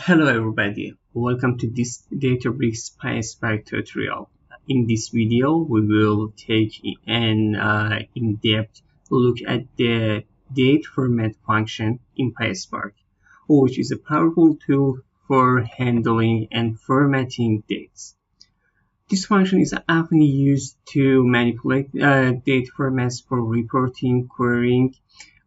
Hello everybody, welcome to this Databricks PySpark tutorial. In this video, we will take an in-depth look at the date format function in PySpark, which is a powerful tool for handling and formatting dates. This function is often used to manipulate date formats for reporting, querying,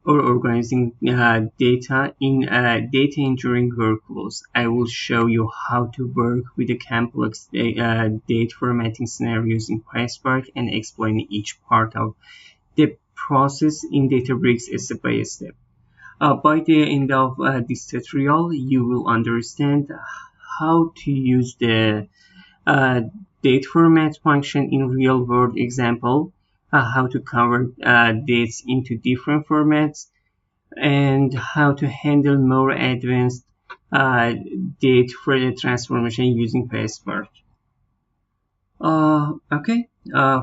or organizing data in data engineering workflows. I will show you how to work with the complex date formatting scenarios in PySpark and explain each part of the process in Databricks step by step. By the end of this tutorial, you will understand how to use the date format function in real-world example, how to convert dates into different formats, and how to handle more advanced date for the transformation using PySpark.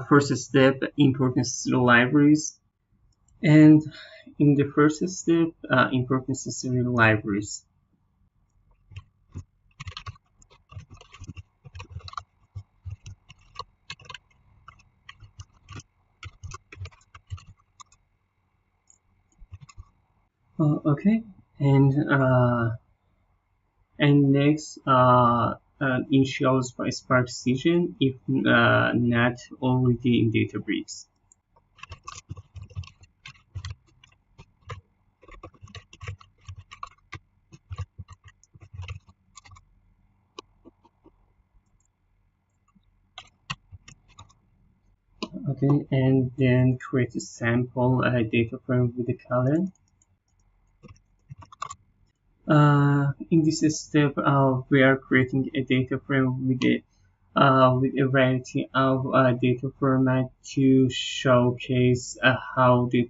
First step, import necessary libraries. And in the first step, import necessary libraries. And next initialize PySpark session if not already in Databricks. Okay, and then create a sample data frame with the color. In this step, we are creating a data frame with a variety of data format to showcase how the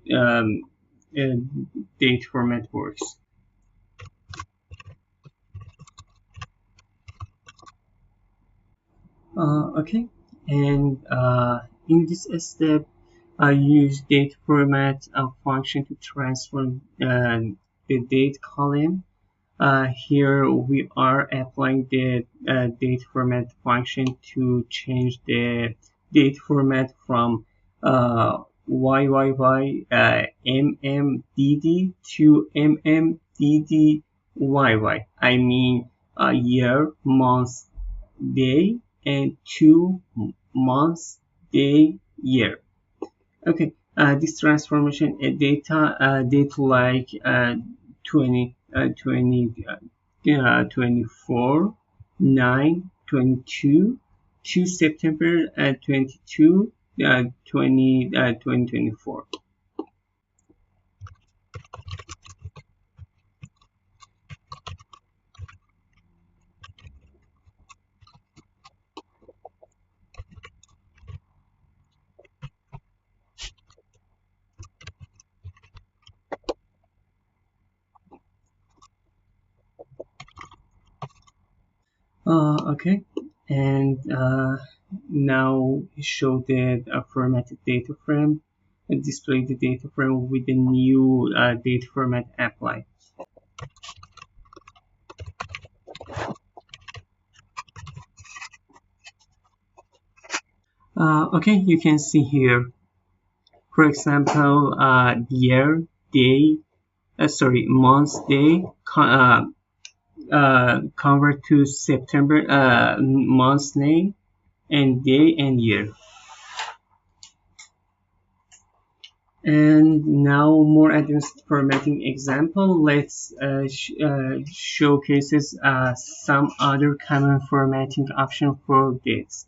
date format works. In this step, I use date format function to transform the date column. Here we are applying the date format function to change the date format from YYY MMDD to MMDDYY. I mean year, month, day, and 2 months, day, year. Okay, this transformation date like 24, 9, 22, 2 September 22, 2024. Now show the formatted data frame and display the data frame with the new data format applied. You can see here, for example, year, day, month, day, convert to September month name and day and year. And now more advanced formatting example. Let's showcases some other common formatting option for dates.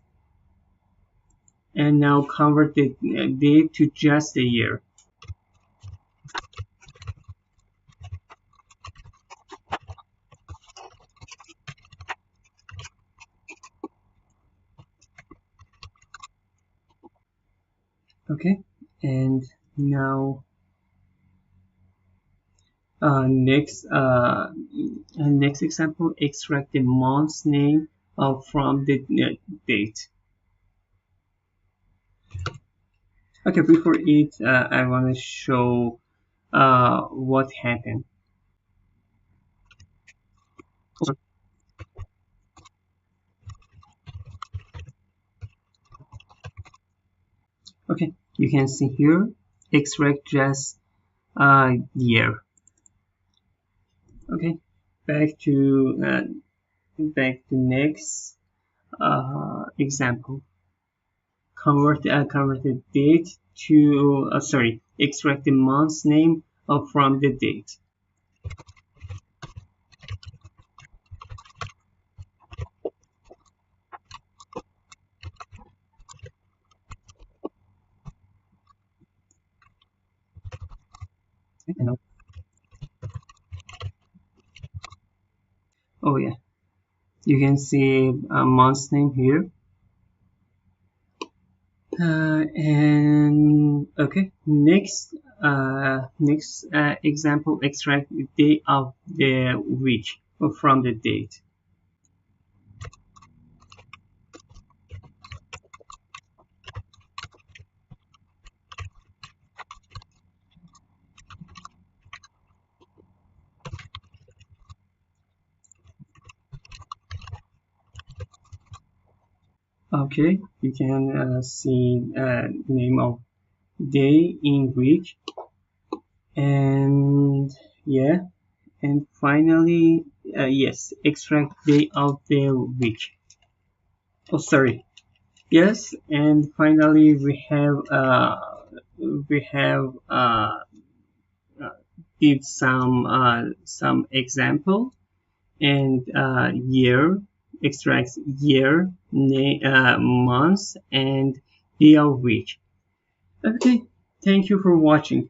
And now convert the date to just a year. Okay, and now next example, extract the month's name from the date. Okay, before it, I want to show what happened. Okay, you can see here extract just year. Okay, back to next example. Convert the date to extract the month's name from the date. Oh yeah, you can see a month's name here. And okay, next example, extract the day of the week from the date. Okay, you can see name of day in week, and yeah, and finally yes, extract day of the week. Oh sorry, yes, and finally we have give some example, and year, extracts year, month, and day of week. Okay, thank you for watching.